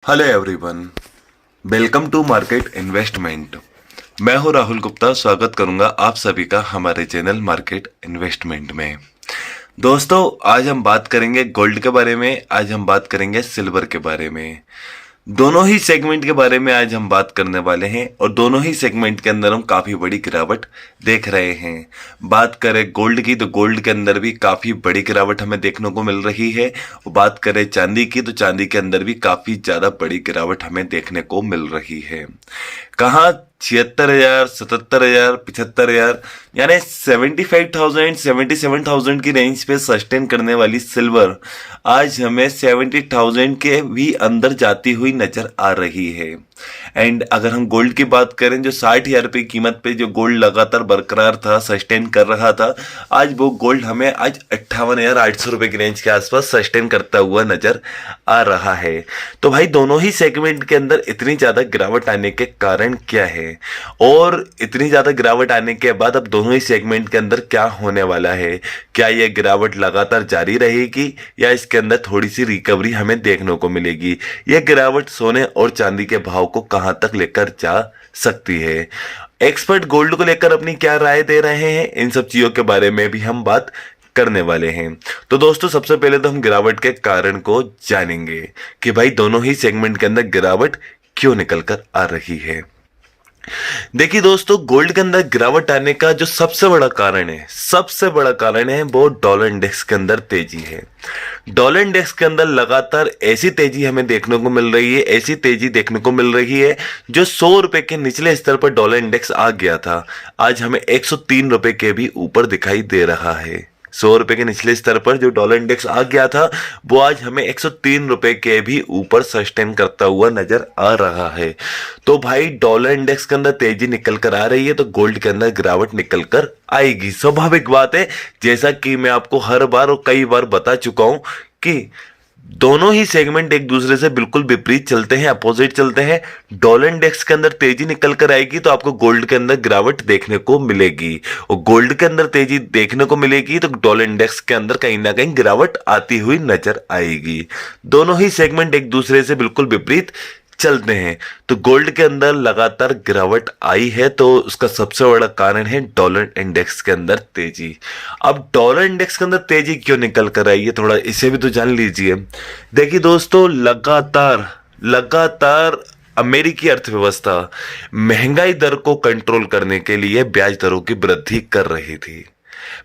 Hello everyone, welcome to market investment. मैं हूं राहुल गुप्ता। स्वागत करूंगा आप सभी का हमारे चैनल मार्केट इन्वेस्टमेंट में। दोस्तों, आज हम बात करेंगे गोल्ड के बारे में, आज हम बात करेंगे सिल्वर के बारे में। दोनों ही सेगमेंट के बारे में आज हम बात करने वाले हैं और दोनों ही सेगमेंट के अंदर हम काफ़ी बड़ी गिरावट देख रहे हैं। बात करें गोल्ड की तो गोल्ड के अंदर भी काफ़ी बड़ी गिरावट हमें देखने को मिल रही है और बात करें चांदी की तो चांदी के अंदर भी काफ़ी ज़्यादा बड़ी गिरावट हमें देखने को मिल रही है। कहाँ 76,000, 77,000, 75,000 यानी 75,000, 77,000 की रेंज पे सस्टेन करने वाली सिल्वर आज हमें 70,000 के भी अंदर जाती हुई नजर आ रही है। एंड अगर हम गोल्ड की बात करें, जो 60,000 रुपये कीमत पे जो गोल्ड लगातार बरकरार था, सस्टेन कर रहा था, आज वो गोल्ड हमें आज 58,800 रुपये की रेंज के आसपास सस्टेन करता हुआ नजर आ रहा है। तो भाई दोनों ही सेगमेंट के अंदर इतनी ज़्यादा गिरावट आने के कारण क्या है और इतनी ज़्यादा गिरावट आने के बाद अब दोनों ही सेगमेंट के अंदर क्या होने वाला है? क्या यह गिरावट लगातार जारी रहेगी या इसके अंदर थोड़ी सी रिकवरी हमें देखने को मिलेगी? यह गिरावट सोने और चांदी के भाव को कहां तक लेकर जा सकती है? एक्सपर्ट गोल्ड को लेकर अपनी क्या राय दे रहे हैं, इन सब चीजों के बारे में भी हम बात करने वाले हैं। तो दोस्तों, सबसे पहले तो हम गिरावट के कारण को जानेंगे कि भाई दोनों ही सेगमेंट के अंदर गिरावट क्यों निकल कर आ रही है। देखिए दोस्तों, गोल्ड के अंदर गिरावट आने का जो सबसे बड़ा कारण है वो डॉलर इंडेक्स के अंदर तेजी है। डॉलर इंडेक्स के अंदर लगातार ऐसी तेजी हमें देखने को मिल रही है, ऐसी तेजी देखने को मिल रही है जो 100 रुपए के निचले स्तर पर डॉलर इंडेक्स आ गया था, आज हमें 103 रुपए के भी ऊपर दिखाई दे रहा है। 100 रुपए के निचले स्तर पर जो डॉलर इंडेक्स आ गया था वो आज हमें 103 रुपए के भी ऊपर सस्टेन करता हुआ नजर आ रहा है। तो भाई डॉलर इंडेक्स के अंदर तेजी निकल कर आ रही है तो गोल्ड के अंदर गिरावट निकल कर आएगी, स्वाभाविक बात है। जैसा कि मैं आपको हर बार और कई बार बता चुका हूं कि दोनों ही सेगमेंट एक दूसरे से बिल्कुल विपरीत चलते हैं, अपोजिट चलते हैं। डॉलर इंडेक्स के अंदर तेजी निकल कर आएगी तो आपको गोल्ड के अंदर गिरावट देखने को मिलेगी और गोल्ड के अंदर तेजी देखने को मिलेगी तो डॉलर इंडेक्स के अंदर कहीं ना कहीं गिरावट आती हुई नजर आएगी। दोनों ही सेगमेंट एक दूसरे से बिल्कुल विपरीत चलते हैं तो गोल्ड के अंदर लगातार गिरावट आई है तो उसका सबसे बड़ा कारण है डॉलर इंडेक्स के अंदर तेजी। अब डॉलर इंडेक्स के अंदर तेजी क्यों निकल कर आई है, थोड़ा इसे भी तो जान लीजिए। देखिए दोस्तों, लगातार अमेरिकी अर्थव्यवस्था महंगाई दर को कंट्रोल करने के लिए ब्याज दरों की वृद्धि कर रही थी।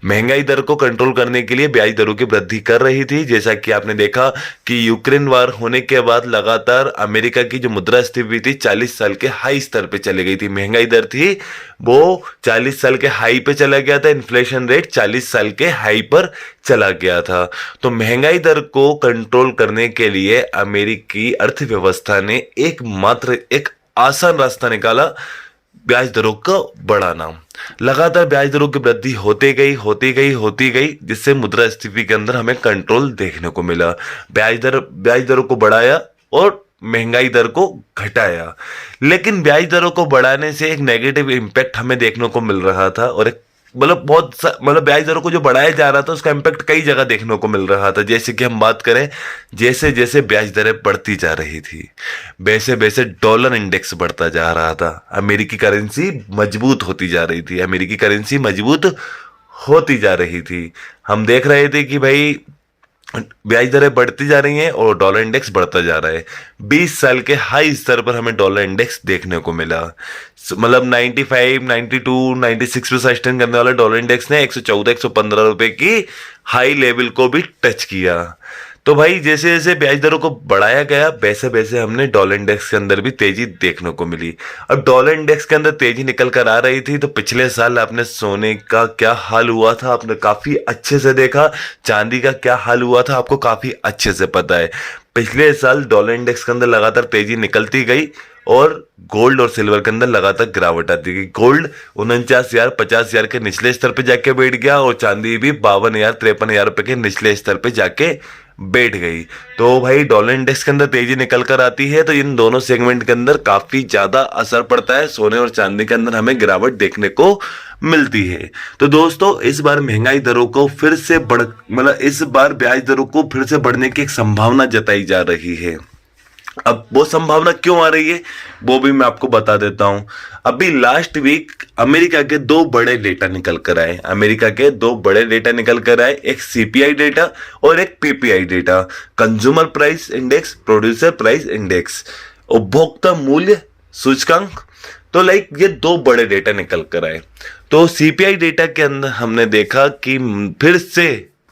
महंगाई दर को कंट्रोल करने के लिए ब्याज दरों की वृद्धि कर रही थी। जैसा कि आपने देखा कि यूक्रेन वार होने के बाद लगातार अमेरिका की जो मुद्रास्फीति थी 40 साल के हाई स्तर पे चली गई थी। महंगाई दर थी वो 40 साल के हाई पे चला गया था, इन्फ्लेशन रेट 40 साल के हाई पर चला गया था। तो महंगाई दर को कंट्रोल करने के लिए अमेरिकी अर्थव्यवस्था ने एकमात्र एक आसान रास्ता निकाला, ब्याज दरों का बढ़ाना। लगातार ब्याज दरों की वृद्धि होती गई जिससे मुद्रास्फीति के अंदर हमें कंट्रोल देखने को मिला। ब्याज दरों को बढ़ाया और महंगाई दर को घटाया। लेकिन ब्याज दरों को बढ़ाने से एक नेगेटिव इंपैक्ट हमें देखने को मिल रहा था और एक मतलब ब्याज दरों को जो बढ़ाया जा रहा था उसका इंपैक्ट कई जगह देखने को मिल रहा था। जैसे कि हम बात करें, जैसे जैसे ब्याज दरें बढ़ती जा रही थी वैसे वैसे डॉलर इंडेक्स बढ़ता जा रहा था, अमेरिकी करेंसी मजबूत होती जा रही थी। हम देख रहे थे कि भाई ब्याज दरें बढ़ती जा रही हैं और डॉलर इंडेक्स बढ़ता जा रहा है। 20 साल के हाई स्तर पर हमें डॉलर इंडेक्स देखने को मिला। मतलब 95, 92, 96 पे सस्टेन करने वाला डॉलर इंडेक्स ने 114, 115 रुपए की हाई लेवल को भी टच किया। तो भाई जैसे जैसे ब्याज दरों को बढ़ाया गया वैसे वैसे हमने डॉलर इंडेक्स के अंदर भी तेजी देखने को मिली। अब डॉलर इंडेक्स के अंदर तेजी निकल कर आ रही थी तो पिछले साल आपने सोने का क्या हाल हुआ था आपने काफी अच्छे से देखा, चांदी का क्या हाल हुआ था आपको काफी अच्छे से पता है। पिछले साल डॉलर इंडेक्स के अंदर लगातार तेजी निकलती गई और गोल्ड और सिल्वर के अंदर लगातार गिरावट आती गई। गोल्ड 49,000, 50,000 के निचले स्तर पे जाके बैठ गया और चांदी भी 52,000, 53,000 रुपए के निचले स्तर पे जाके बैठ गई। तो भाई डॉलर इंडेक्स के अंदर तेजी निकल कर आती है तो इन दोनों सेगमेंट के अंदर काफी ज्यादा असर पड़ता है। सोने और चांदी के अंदर हमें गिरावट देखने को मिलती है। तो दोस्तों, इस बार महंगाई दरों को फिर से इस बार ब्याज दरों को फिर से बढ़ने की एक संभावना जताई जा रही है। अब वो संभावना क्यों आ रही है वो भी मैं आपको बता देता हूं। अभी लास्ट वीक अमेरिका के दो बड़े डेटा निकल कर आए, अमेरिका के दो बड़े डेटा निकल कर आए, एक सीपीआई डेटा और एक PPI data, consumer price index, producer price index, उपभोक्ता मूल्य सूचकांक। तो लाइक ये दो बड़े डेटा निकल कर आए। तो सीपीआई डेटा के अंदर हमने देखा कि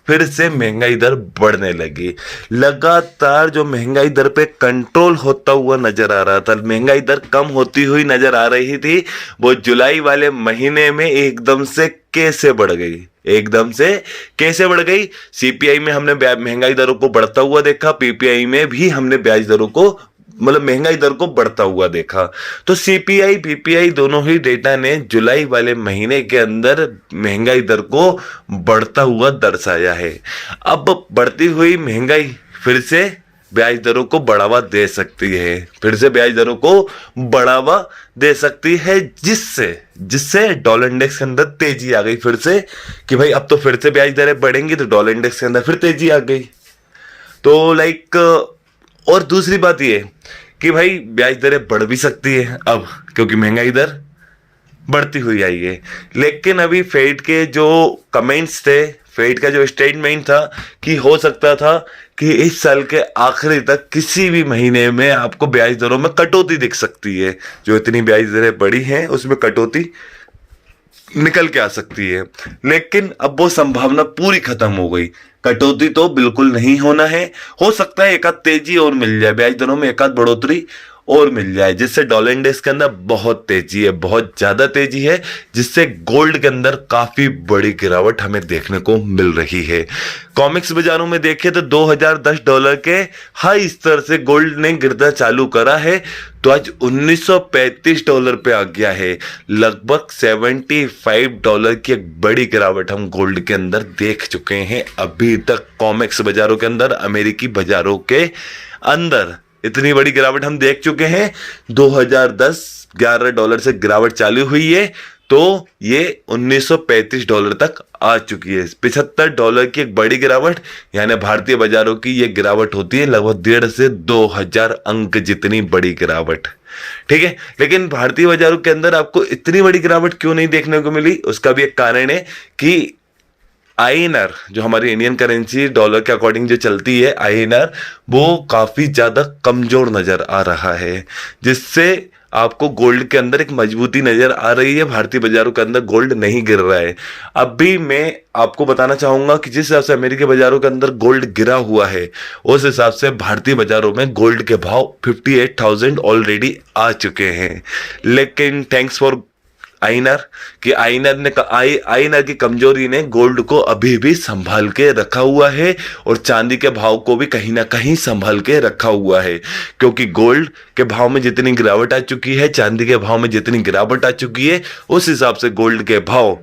फिर से महंगाई दर बढ़ने लगी। लगातार जो महंगाई दर पे कंट्रोल होता हुआ नजर आ रहा था, महंगाई दर कम होती हुई नजर आ रही थी, वो जुलाई वाले महीने में एकदम से कैसे बढ़ गई, एकदम से कैसे बढ़ गई। सीपीआई में हमने महंगाई दरों को बढ़ता हुआ देखा, पीपीआई में भी हमने ब्याज दरों को मतलब महंगाई दर को बढ़ता हुआ देखा। तो सीपीआई पीपीआई दोनों ही डेटा ने जुलाई वाले महीने के अंदर महंगाई दर को बढ़ता हुआ दर्शाया है। अब बढ़ती हुई महंगाई फिर से ब्याज दरों को बढ़ावा दे सकती है, फिर से ब्याज दरों को बढ़ावा दे सकती है, जिससे जिससे डॉलर इंडेक्स के अंदर तेजी आ गई फिर से कि भाई अब तो फिर से ब्याज दरें बढ़ेंगी, तो डॉलर इंडेक्स के अंदर फिर तेजी आ गई। तो लाइक और दूसरी बात ये कि भाई ब्याज दरें बढ़ भी सकती है अब, क्योंकि महंगाई दर बढ़ती हुई आई है। लेकिन अभी फेड के जो कमेंट्स थे, फेड का जो स्टेटमेंट था कि हो सकता था कि इस साल के आखिरी तक किसी भी महीने में आपको ब्याज दरों में कटौती दिख सकती है, जो इतनी ब्याज दरें बढ़ी हैं उसमें कटौती निकल के आ सकती है। लेकिन अब वो संभावना पूरी खत्म हो गई, कटौती तो बिल्कुल नहीं होना है। हो सकता है एक आध तेजी और मिल जाए, ब्याज दरों में एक आध बढ़ोतरी और मिल जाए, जिससे डॉलर इंडेक्स के अंदर बहुत तेजी है, बहुत ज्यादा तेजी है, जिससे गोल्ड के अंदर काफी बड़ी गिरावट हमें देखने को मिल रही है। कॉमिक्स बाजारों में देखें तो 2010 डॉलर के हाई स्तर से गोल्ड ने गिरना चालू करा है, तो आज 1935 डॉलर पे आ गया है। लगभग 75 डॉलर की एक बड़ी गिरावट हम गोल्ड के अंदर देख चुके हैं अभी तक। कॉमिक्स बाजारों के अंदर, अमेरिकी बाजारों के अंदर इतनी बड़ी गिरावट हम देख चुके हैं। 2010-11 डॉलर से गिरावट चालू हुई है, तो ये 1935 डॉलर तक आ चुकी है। 75 डॉलर की एक बड़ी गिरावट, यानी भारतीय बाजारों की ये गिरावट होती है लगभग 1.5 से 2,000 अंक जितनी बड़ी गिरावट। ठीक है, लेकिन भारतीय बाजारों के अंदर आपको इतनी बड़ी गिरावट क्यों नहीं देखने को मिली, उसका भी एक कारण है कि आईएनआर, जो हमारी इंडियन करेंसी डॉलर के अकॉर्डिंग जो चलती है, आईएनआर वो काफी ज्यादा कमजोर नजर आ रहा है, जिससे आपको गोल्ड के अंदर एक मजबूती नजर आ रही है। भारतीय बाजारों के अंदर गोल्ड नहीं गिर रहा है। अभी मैं आपको बताना चाहूंगा कि जिस हिसाब से अमेरिकी बाजारों के अंदर गोल्ड गिरा हुआ है, उस हिसाब से भारतीय बाजारों में गोल्ड के भाव 58,000 ऑलरेडी आ चुके हैं। लेकिन थैंक्स फॉर आईएनआर कि आईएनआर की कमजोरी ने गोल्ड को अभी भी संभाल के रखा हुआ है, और चांदी के भाव को भी कहीं ना कहीं संभाल के रखा हुआ है, क्योंकि गोल्ड के भाव में जितनी गिरावट आ चुकी है, चांदी के भाव में जितनी गिरावट आ चुकी है, उस हिसाब से गोल्ड के भाव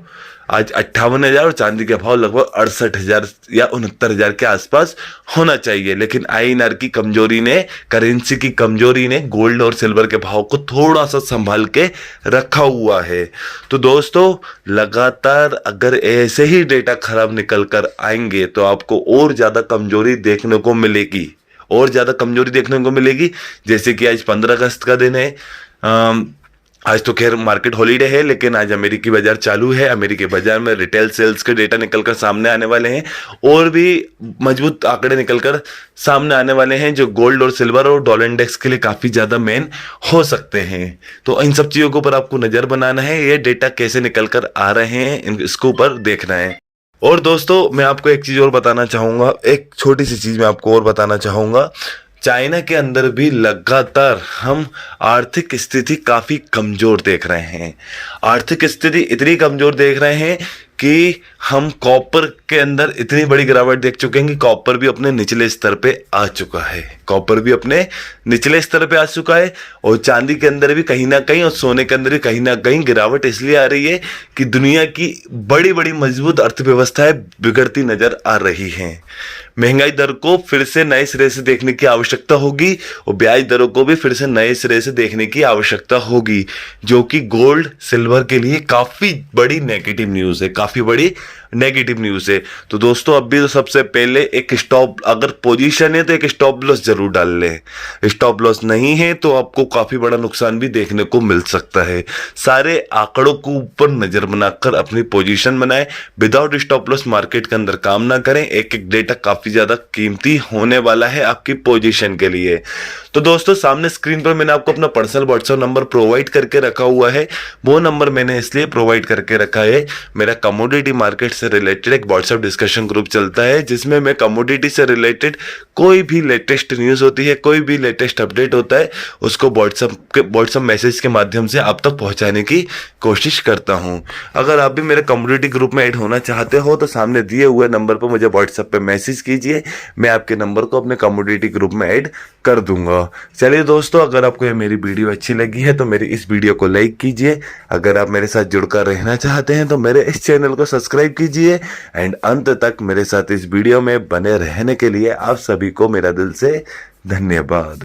आज 58,000 और चांदी के भाव लगभग 68,000 या 69,000 के आसपास होना चाहिए। लेकिन आईएनआर की कमजोरी ने, करेंसी की कमजोरी ने गोल्ड और सिल्वर के भाव को थोड़ा सा संभाल के रखा हुआ है। तो दोस्तों, लगातार अगर ऐसे ही डेटा खराब निकल कर आएंगे तो आपको और ज्यादा कमजोरी देखने को मिलेगी, और ज्यादा कमजोरी देखने को मिलेगी। जैसे कि आज 15 अगस्त का दिन है, आज तो खैर मार्केट हॉलीडे है, लेकिन आज अमेरिकी बाजार चालू है। अमेरिकी बाजार में रिटेल सेल्स के डेटा निकलकर सामने आने वाले हैं, और भी मजबूत आंकड़े निकलकर सामने आने वाले हैं, जो गोल्ड और सिल्वर और डॉलर इंडेक्स के लिए काफी ज्यादा मेन हो सकते हैं। तो इन सब चीजों के ऊपर आपको नजर बनाना है, ये डेटा कैसे निकलकर आ रहे हैं इसके ऊपर देखना है। और दोस्तों, मैं आपको एक चीज और बताना चाहूंगा, एक छोटी सी चीज मैं आपको और बताना चाहूंगा। चाइना के अंदर भी लगातार हम आर्थिक स्थिति काफी कमजोर देख रहे हैं। आर्थिक स्थिति इतनी कमजोर देख रहे हैं कि हम कॉपर के अंदर इतनी बड़ी गिरावट देख चुके हैं कि कॉपर भी अपने निचले स्तर पे आ चुका है, कॉपर भी अपने निचले स्तर पे आ चुका है। और चांदी के अंदर भी कहीं ना कहीं, और सोने के अंदर भी कहीं ना कहीं गिरावट इसलिए आ रही है कि दुनिया की बड़ी बड़ी मजबूत अर्थव्यवस्थाएं बिगड़ती नजर आ रही हैं। महंगाई दर को फिर से नए सिरे से देखने की आवश्यकता होगी, और ब्याज दरों को भी फिर से नए सिरे से देखने की आवश्यकता होगी, जो कि गोल्ड सिल्वर के लिए काफी बड़ी नेगेटिव न्यूज है, काफी बड़ी नेगेटिव न्यूज़ है। तो दोस्तों अभी तो सबसे पहले एक स्टॉप, अगर पोजीशन है तो एक स्टॉप लॉस जरूर डाल लें। स्टॉप लॉस नहीं है तो आपको काफी बड़ा नुकसान भी देखने को मिल सकता है। सारे आंकड़ों को ऊपर नजर बनाकर अपनी पोजीशन बनाएं। विदाउट स्टॉप लॉस मार्केट के अंदर काम ना करें। एक एक डेटा काफी ज्यादा कीमती होने वाला है आपकी पोजीशन के लिए। तो दोस्तों सामने स्क्रीन पर मैंने आपको अपना पर्सनल व्हाट्सएप नंबर प्रोवाइड करके रखा हुआ है। वो नंबर मैंने इसलिए प्रोवाइड करके रखा है, मेरा कमोडिटी मार्केट से रिलेटेड एक व्हाट्सएप डिस्कशन ग्रुप चलता है, जिसमें मैं कमोडिटी से रिलेटेड कोई भी लेटेस्ट न्यूज़ होती है, कोई भी लेटेस्ट अपडेट होता है, उसको व्हाट्सएप मैसेज के माध्यम से आप तक पहुंचाने की कोशिश करता हूं। अगर आप भी मेरे कम्युनिटी ग्रुप में ऐड होना चाहते हो तो सामने दिए हुए नंबर पर मुझे व्हाट्सएप पे मैसेज कीजिए, मैं आपके नंबर को अपने कम्युनिटी ग्रुप में ऐड कर दूंगा। चलिए दोस्तों, अगर आपको ये मेरी वीडियो अच्छी लगी है तो मेरी इस वीडियो को लाइक कीजिए। अगर आप मेरे साथ जुड़कर रहना चाहते हैं तो मेरे इस चैनल को सब्सक्राइब कीजिए। एंड अंत तक मेरे साथ इस वीडियो में बने रहने के लिए आप सभी को मेरा दिल से धन्यवाद।